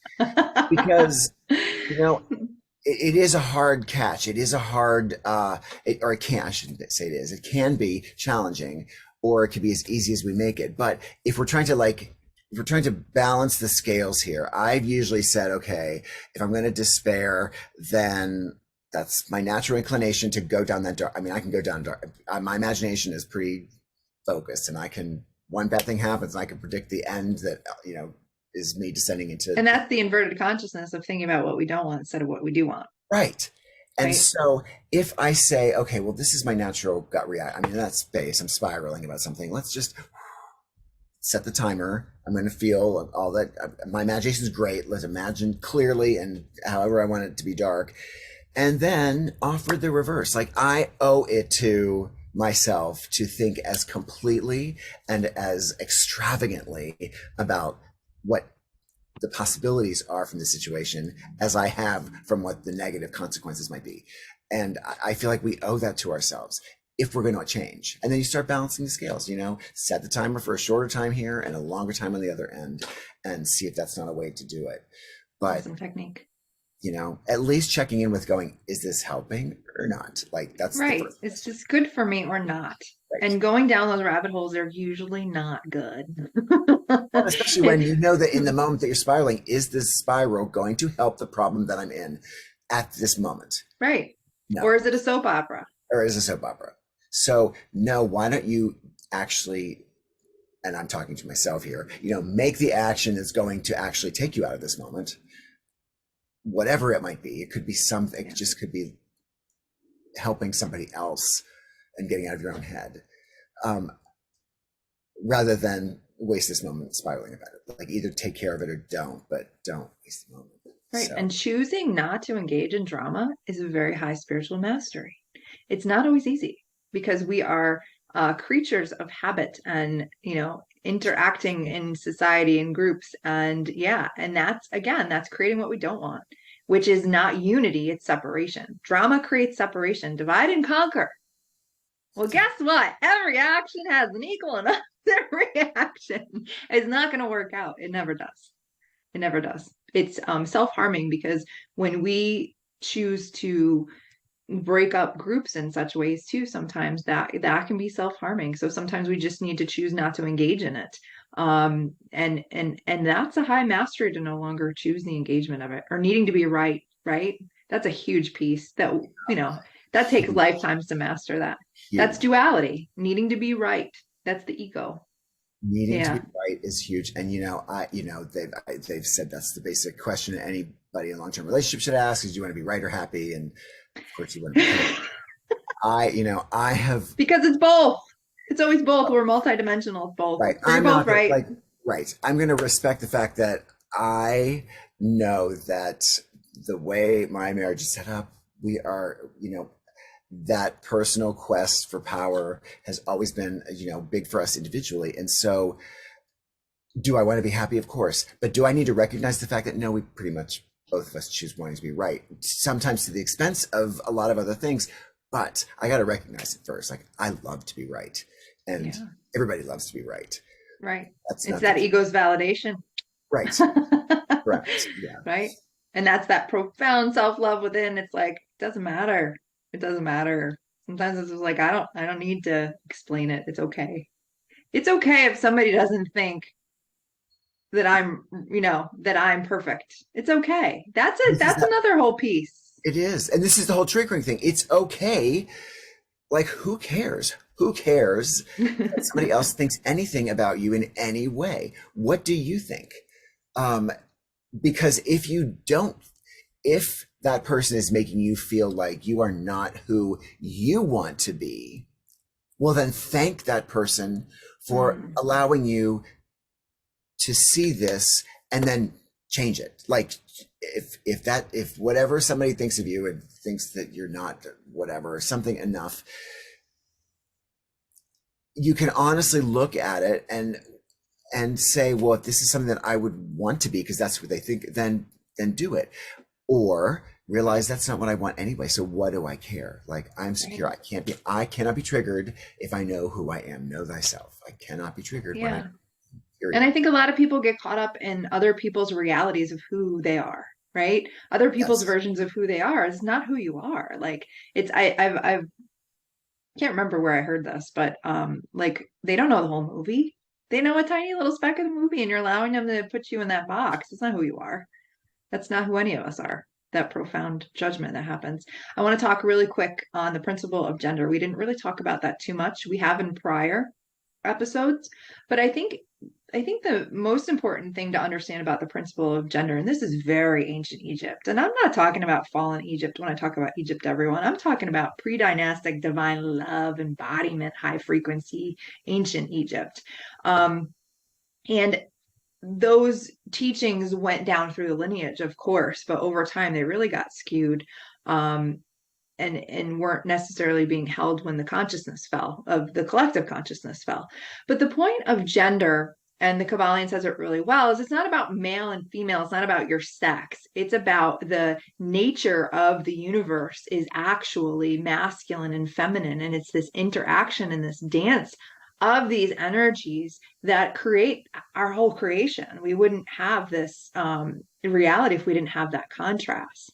Because, you know, it is a hard catch. It is a hard, or it can, I shouldn't say it is. It can be challenging, or it could be as easy as we make it. But if we're trying to if we're trying to balance the scales here, I've usually said, okay, if I'm going to despair, then that's my natural inclination to go down that dark. I mean, I can go down dark. My imagination is pretty focused, and I can, one bad thing happens, and I can predict the end that, is me descending into. And that's the inverted consciousness of thinking about what we don't want instead of what we do want, Right. And right? so if I say, okay, well, this is my natural gut reaction. I mean, in that space, I'm spiraling about something. Let's just set the timer. I'm going to feel all that. My imagination is great. Let's imagine clearly and however I want it to be dark. And then offer the reverse. Like, I owe it to myself to think as completely and as extravagantly about what the possibilities are from the situation as I have from what the negative consequences might be. And I feel like we owe that to ourselves if we're going to change. And then you start balancing the scales, set the timer for a shorter time here and a longer time on the other end, and see if that's not a way to do it. But, Awesome technique. at least checking in with going, is this helping or not? Like, that's the Right. first Is question. this good for me or not? Right. And going down those rabbit holes are usually not good. Well, especially when you know that in the moment that you're spiraling, is this spiral going to help the problem that I'm in at this moment? Right. No. Or is it a soap opera? Or is a soap opera? So no, why don't you actually, and I'm talking to myself here, make the action that's going to actually take you out of this moment, whatever it might be. It could be something, it just could be helping somebody else and getting out of your own head, rather than waste this moment spiraling about it. Like, either take care of it or don't, but don't waste the moment. Right. So, And choosing not to engage in drama is a very high spiritual mastery. It's not always easy because we are creatures of habit and, interacting in society and groups. And yeah, and that's creating what we don't want, which is not unity, it's separation. Drama creates separation, divide and conquer. Well, guess what? Every action has an equal and opposite reaction. It's not going to work out. It never does. It never does. It's self-harming because when we choose to break up groups in such ways too, sometimes that can be self-harming. So sometimes we just need to choose not to engage in it. And that's a high mastery to no longer choose the engagement of it or needing to be right, right? That's a huge piece that takes huge, lifetimes to master that. That's huge. duality, needing to be right. That's the ego. Needing to be Yeah. right is huge. And they've said that's the basic question anybody in a long-term relationship should ask is, do you want to be right or happy? And of course you want to be happy. I have, Because it's both. It's always both. We're multidimensional, both. right. So you're I'm both not gonna, right. like, right. I'm going to respect the fact that I know that the way my marriage is set up, we are, that personal quest for power has always been, big for us individually. And so, do I want to be happy? Of course. But do I need to recognize the fact that no, we pretty much, both of us choose wanting to be right, sometimes to the expense of a lot of other things. But I got to recognize it first. Like, I love to be right. And Yeah. everybody loves to be right. Right. That's It's not that ego's validation. right. Correct. Yeah. Right. And that's that profound self-love within. It's like, it doesn't matter. It doesn't matter. Sometimes it's just like, I don't need to explain it. It's okay. It's okay if somebody doesn't think that I'm perfect. It's okay. That's it. This is That's another whole piece. it is. And this is the whole triggering thing. It's okay. Like, who cares? Who cares that somebody else thinks anything about you in any way? What do you think? Because if that person is making you feel like you are not who you want to be, well, then thank that person for allowing you to see this, and then change it. Like if whatever somebody thinks of you and thinks that you're not whatever or something enough, you can honestly look at it and say, well, if this is something that I would want to be because that's what they think, then do it. Or realize that's not what I want anyway. So what do I care? Like, I'm secure. I cannot be triggered if I know who I am. Know thyself. I cannot be triggered when I Yeah. And period. I think a lot of people get caught up in other people's realities of who they are, right? Other people's Yes. versions of who they are is not who you are. Like it's I've can't remember where I heard this, but like they don't know the whole movie. They know a tiny little speck of the movie and you're allowing them to put you in that box. It's not who you are. That's not who any of us are. That profound judgment that happens. I want to talk really quick on the principle of gender. We didn't really talk about that too much. We have in prior episodes, but I think the most important thing to understand about the principle of gender, and this is very ancient Egypt, and I'm not talking about fallen Egypt when I talk about Egypt, everyone. I'm talking about pre-dynastic divine love, embodiment, high frequency, ancient Egypt. And those teachings went down through the lineage, of course, but over time they really got skewed. And weren't necessarily being held when the consciousness fell, of the collective consciousness fell. But the point of gender, and the Kabbalion says it really well, is it's not about male and female. It's not about your sex. It's about the nature of the universe is actually masculine and feminine. And it's this interaction and this dance of these energies that create our whole creation. We wouldn't have this reality if we didn't have that contrast.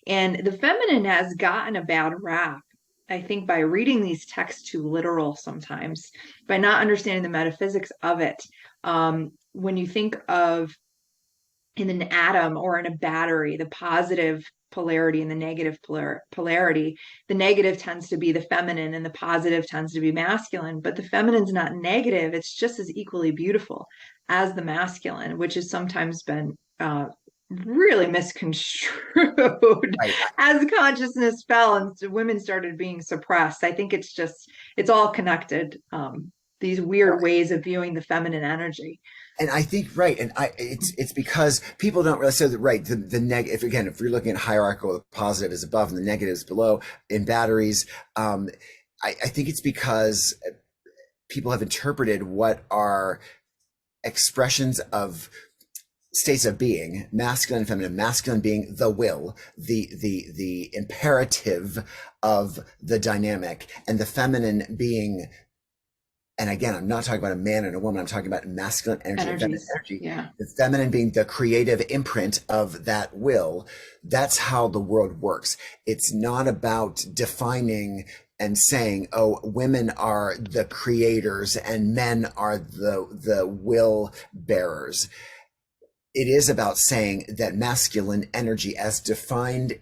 And the feminine has gotten a bad rap, I think, by reading these texts too literal sometimes, by not understanding the metaphysics of it. When you think of in an atom or in a battery, the positive polarity and the negative polarity, the negative tends to be the feminine and the positive tends to be masculine, but the feminine's not negative. It's just as equally beautiful as the masculine, which has sometimes been really misconstrued Right. as consciousness fell and women started being suppressed. I think it's all connected. These weird ways of viewing the feminine energy. And I think right, and it's because people don't realize. So that right, the negative. If you're looking at hierarchical, the positive is above and the negative is below in batteries. I think it's because people have interpreted what are expressions of states of being, masculine and feminine. Masculine being the will, the imperative of the dynamic, and the feminine being, and again, I'm not talking about a man and a woman. I'm talking about masculine energy and feminine Energies. energy. Yeah. The feminine being the creative imprint of that will. That's how the world works. It's not about defining and saying, oh, women are the creators and men are the will bearers. It is about saying that masculine energy, as defined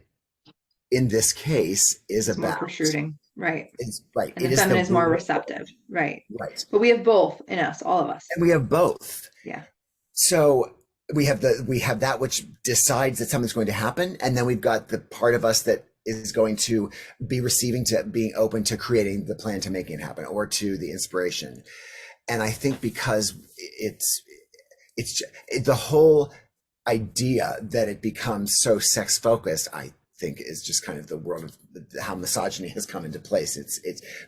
in this case, is It's more about. protruding. Right. It's right. And It the is feminine the is more receptive. Right. right. But we have both in us, all of us. And we have both. Yeah. So we have that which decides that something's going to happen, and then we've got the part of us that is going to be receiving, to being open to creating the plan to making it happen, or to the inspiration. And I think because it's the whole idea that it becomes so sex focused, I think is just kind of the world of how misogyny has come into place. It's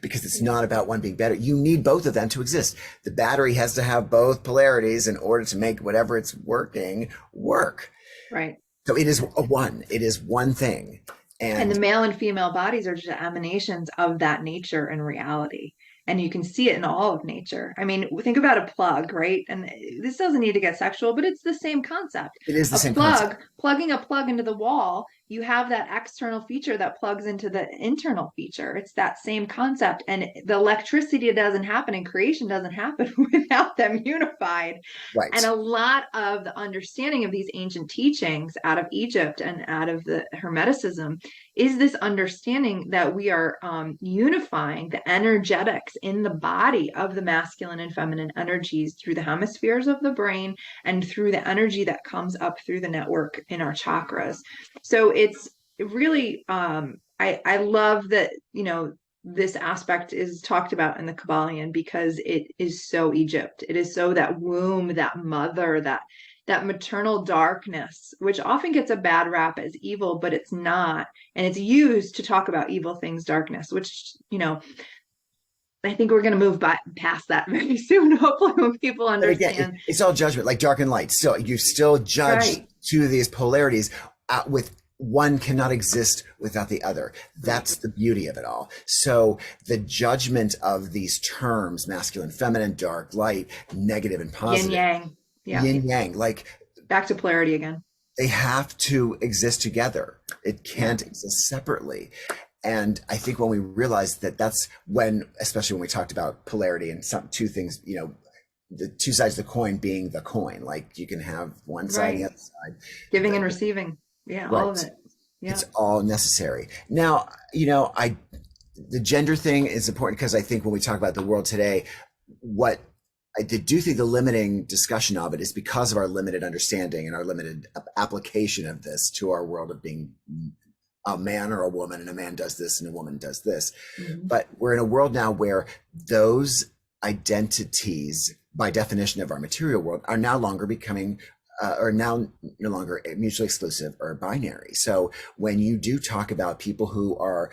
because it's not about one being better. You need both of them to exist. The battery has to have both polarities in order to make whatever it's working work. Right. So it is one thing. And the male and female bodies are just emanations of that nature and reality. And you can see it in all of nature. I mean, think about a plug, right? And this doesn't need to get sexual, but it's the same concept. It is the A same plug, concept. plugging a plug into the wall, you have that external feature that plugs into the internal feature. It's that same concept. And the electricity doesn't happen and creation doesn't happen without them unified. And Right. a lot of the understanding of these ancient teachings out of Egypt and out of the Hermeticism is this understanding that we are unifying the energetics in the body of the masculine and feminine energies through the hemispheres of the brain and through the energy that comes up through the network in our chakras. So it's really, I love that, this aspect is talked about in the Kabbalion because it is so Egypt. It is so that womb, that mother, that that maternal darkness, which often gets a bad rap as evil, but it's not. And it's used to talk about evil things, darkness, which, I think we're going to move past that very soon, hopefully, when people But again, understand. it's all judgment, like dark and light. Still, you still judge Right, two of these polarities with one cannot exist without the other. right. That's the beauty of it all. So the judgment of these terms, masculine, feminine, dark, light, negative, and Yin positive, yang. Yeah. yin yang, like Back to polarity again. they have to exist together. It Yeah. can't exist separately. And I think when we realize that, that's when, especially when we talked about polarity and some two things, the two sides of the coin being the coin, like you can have one side and the Right. other side. Giving and The, receiving. Yeah, all of right. it. Yeah. It's all necessary. Now, the gender thing is important because I think when we talk about the world today, what I do think the limiting discussion of it is because of our limited understanding and our limited application of this to our world of being a man or a woman, and a man does this and a woman does this. Mhm. But we're in a world now where those identities, by definition of our material world, are now longer becoming are now no longer mutually exclusive or binary. So when you do talk about people who are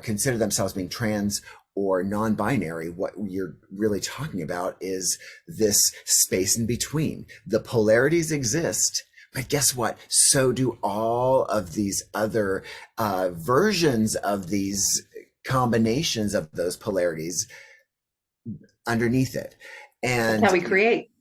consider themselves being trans or non-binary, what you're really talking about is this space in between. The polarities exist, but guess what? So do all of these other versions of these combinations of those polarities underneath it. That's And how we create.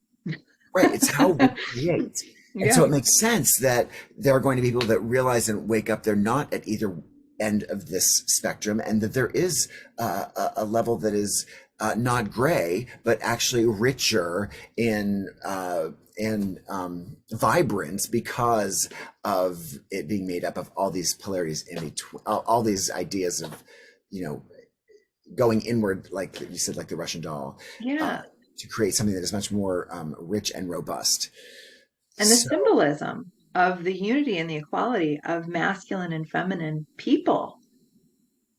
right, it's how we create. And so Yeah. it makes sense that there are going to be people that realize and wake up they're not at either end of this spectrum, and that there is a level that is not gray, but actually richer in vibrance because of it being made up of all these polarities in between, all these ideas of, you know, going inward, like you said, like the Russian doll, uh, Yeah. to create something that is much more rich and robust. And the So, symbolism of the unity and the equality of masculine and feminine people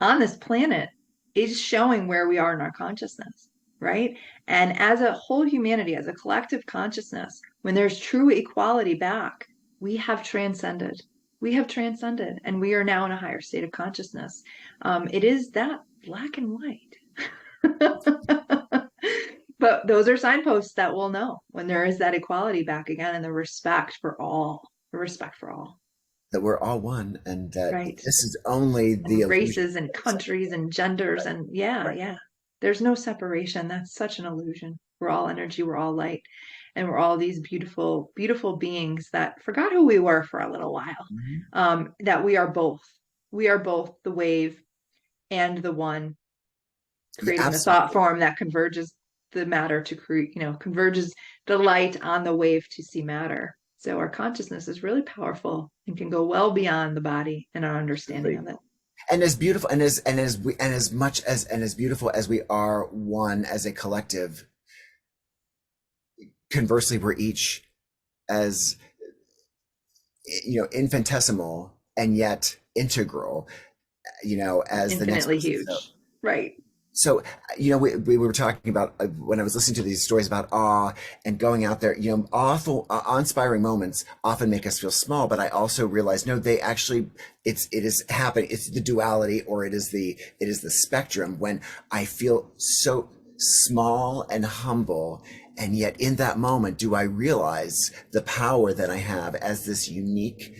on this planet is showing where we are in our consciousness, right? And as a whole humanity, as a collective consciousness, when there's true equality back, we have transcended. We have transcended, and we are now in a higher state of consciousness. It is that black and white. But those are signposts that we'll know when there is that equality back again and the respect for all, the respect for all, that we're all one, and that right? this is only the And illusion races and of separation. countries and genders Right, and yeah, right. yeah. There's no separation. That's such an illusion. We're all energy, we're all light, and we're all these beautiful, beautiful beings that forgot who we were for a little while. Mhm. That we are both. We are both the wave and the one, Yeah, creating the thought absolutely. form that converges the matter to create, converges the light on the wave to see matter. So our consciousness is really powerful and can go well beyond the body and our understanding of it. And as beautiful and as much as as beautiful as we are one as a collective, conversely we're each as, infinitesimal and yet integral, as the next Infinitely person. So huge. Right. so we were talking about, when I was listening to these stories about awe and going out there, awful awe-inspiring moments often make us feel small, but I also realized, no, they actually, it is happening. It's the duality, or it is the spectrum, when I feel so small and humble, and yet in that moment do I realize the power that I have as this unique,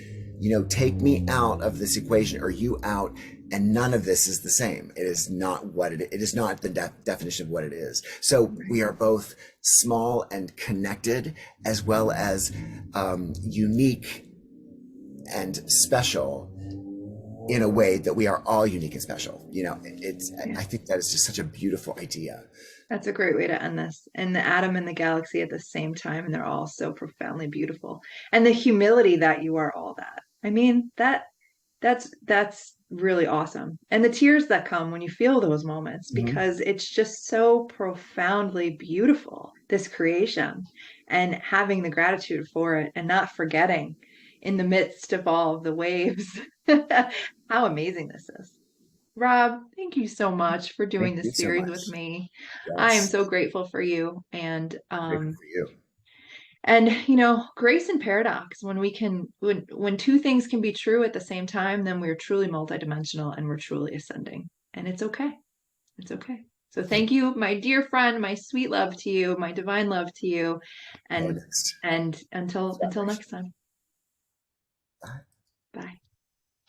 take me out of this equation, or you out, and none of this is the same. It is not what it is not the definition of what it is. So we are both small and connected, as well as unique and special, in a way that we are all unique and special. Yeah. I think that is just such a beautiful idea. That's a great way to end this. And the atom and the galaxy at the same time, and they're all so profoundly beautiful. And the humility that you are all that. I mean, that's really awesome. And the tears that come when you feel those moments, Mhm. because it's just so profoundly beautiful, this creation, and having the gratitude for it and not forgetting in the midst of all of the waves how amazing this is. Rob, thank you so much for doing Thank you this so series with much. me. I am Yes, so grateful for you. And grateful for you. And grace and paradox, when we can when two things can be true at the same time, then we're truly multidimensional and we're truly ascending. And it's okay. It's okay. So thank you, my dear friend, my sweet love to you, my divine love to you. Go And next. and until next time. Bye.